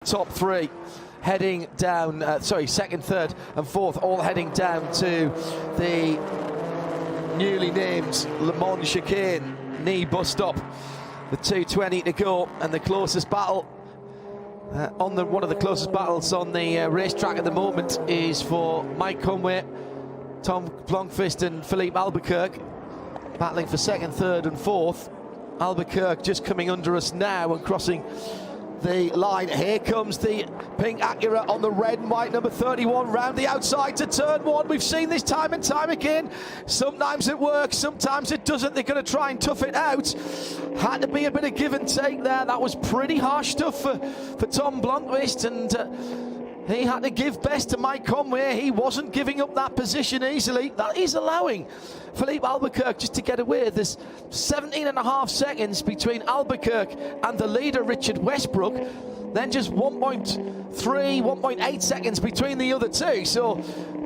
Top three heading down, second, third and fourth, all heading down to the newly named Le Mans chicane knee bus stop. The 2:20 to go, and the closest battle one of the closest battles on the racetrack at the moment is for Mike Conway, Tom Blomqvist and Philippe Albuquerque battling for second, third and fourth. Albuquerque just coming under us now and crossing the line. Here comes the pink Acura on the red and white number 31 round the outside to turn one. We've seen this time and time again. Sometimes it works, sometimes it doesn't. They're going to try and tough it out. Had to be a bit of give and take there. That was pretty harsh stuff for Tom Blomqvist, and he had to give best to Mike Conway. He wasn't giving up that position easily. That is allowing Philippe Albuquerque just to get away. There's 17.5 seconds between Albuquerque and the leader, Richard Westbrook. Then just 1.3, 1.8 seconds between the other two. So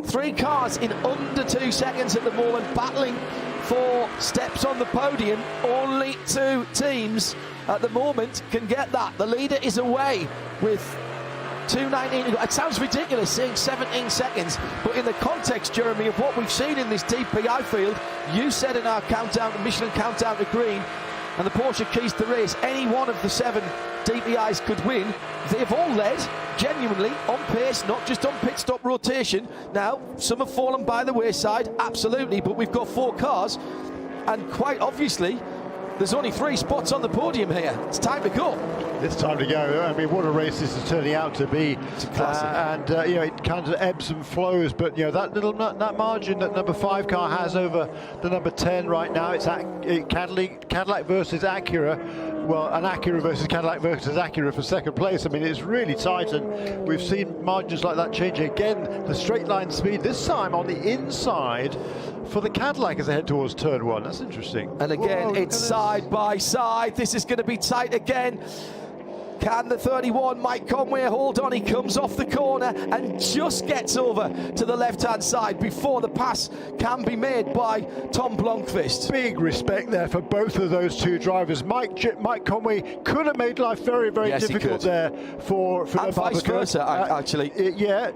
3 cars in under 2 seconds at the moment, battling for steps on the podium. Only 2 teams at the moment can get that. The leader is away with 2:19. It sounds ridiculous saying 17 seconds, but in the context, Jeremy, of what we've seen in this DPI field, you said in our countdown, Michelin countdown to green, and the Porsche keys to race, any one of the 7 DPIs could win. They've all led genuinely on pace, not just on pit stop rotation. Now, some have fallen by the wayside, absolutely, but we've got 4 cars, and quite obviously, there's only 3 spots on the podium here. It's time to go. It's time to go. I mean, what a race this is turning out to be. It's a classic. You know, it kind of ebbs and flows, but you know that margin that number 5 car has over the number 10 right now. It's Cadillac versus Acura. Well, an Acura versus Cadillac versus Acura for second place. I mean, it's really tight, and we've seen margins like that change again. The straight line speed this time on the inside for the Cadillac as they head towards turn 1. That's interesting. And again, whoa, it's side by side. This is going to be tight again. Can the 31, Mike Conway, hold on? He comes off the corner and just gets over to the left-hand side before the pass can be made by Tom Blomqvist. Big respect there for both of those 2 drivers. Mike Conway could have made life very, very difficult there for and vice versa, actually. Yeah.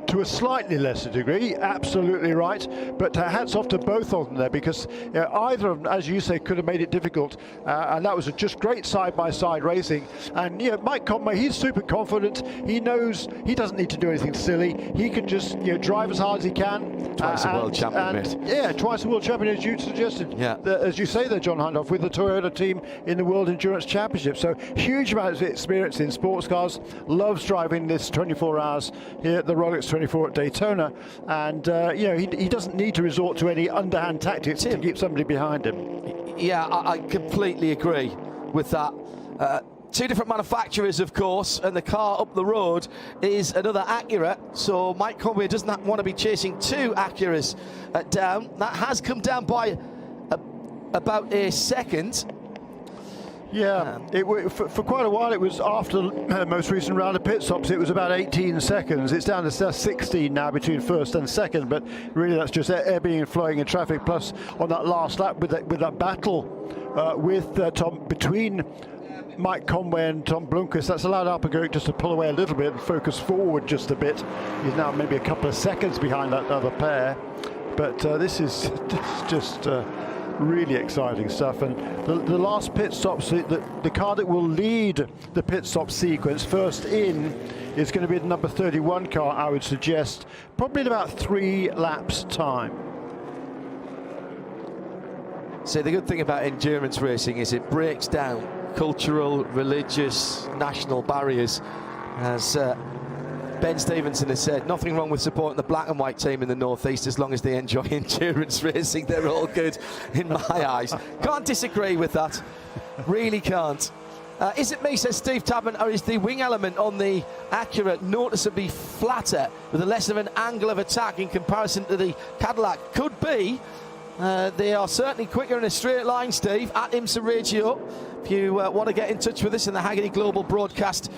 To a slightly lesser degree, absolutely right, but hats off to both of them there, because either of them, as you say, could have made it difficult, and that was just great side-by-side racing. And Mike Conway, he's super confident. He knows he doesn't need to do anything silly. He can just drive as hard as he can. Twice a world champion, mate. Yeah, twice a world champion, as you suggested. Yeah. As you say there, John Hindhaugh, with the Toyota team in the World Endurance Championship. So huge amounts of experience in sports cars. Loves driving this 24 hours here at the Rolex 24 at Daytona, and he doesn't need to resort to any underhand tactics to keep somebody behind him. Yeah, I completely agree with that. 2 different manufacturers, of course, and the car up the road is another Acura, so Mike Conway doesn't want to be chasing 2 Acuras down. That has come down by about a second. Yeah, for quite a while it was after the most recent round of pit stops, it was about 18 seconds. It's down to 16 now between first and second, but really that's just ebbing and flowing in traffic. Plus on that last lap with that battle between Mike Conway and Tom Blomqvist, that's allowed Albuquerque just to pull away a little bit and focus forward just a bit. He's now maybe a couple of seconds behind that other pair, but this is just really exciting stuff. And the last pit stops, the car that will lead the pit stop sequence first in is going to be the number 31 car, I would suggest, probably in about 3 laps time. So the good thing about endurance racing is it breaks down cultural, religious, national barriers. As Ben Stevenson has said, nothing wrong with supporting the black and white team in the Northeast as long as they enjoy endurance racing. They're all good in my eyes. Can't disagree with that. Really can't. Is it me, says Steve Tabman, or is the wing element on the Acura noticeably flatter with a less of an angle of attack in comparison to the Cadillac? Could be. They are certainly quicker in a straight line, Steve, at IMSA Radio. If you want to get in touch with us in the Hagerty Global Broadcast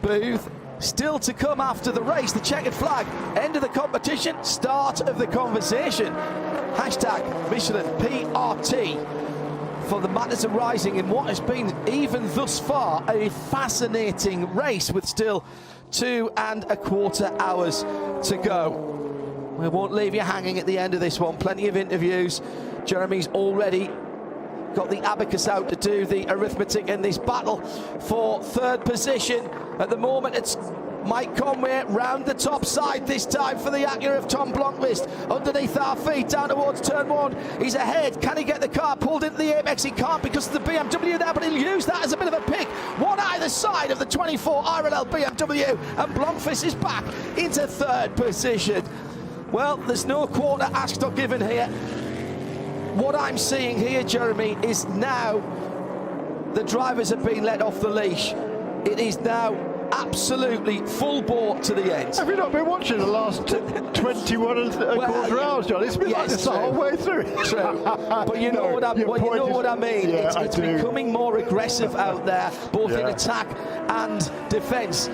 booth. Still to come after the race, the checkered flag, end of the competition, start of the conversation. Hashtag Michelin PRT for the matters arising in what has been, even thus far, a fascinating race with still 2.25 hours to go. We won't leave you hanging at the end of this one. Plenty of interviews. Jeremy's already got the abacus out to do the arithmetic in this battle for third position. At the moment, it's Mike Conway round the top side this time for the Acura of Tom Blomqvist. Underneath our feet, down towards turn 1. He's ahead. Can he get the car pulled into the apex? He can't because of the BMW there, but he'll use that as a bit of a pick. One either side of the 24 RLL BMW, and Blomqvist is back into third position. Well, there's no quarter asked or given here. What I'm seeing here, Jeremy, is now the drivers have been let off the leash. It is now absolutely full bore to the end. Have you not been watching the last 21 and a quarter hours, John? It's been like this the whole way through. True. But you know what I mean. Yeah, it's becoming more aggressive out there, both in attack and defence.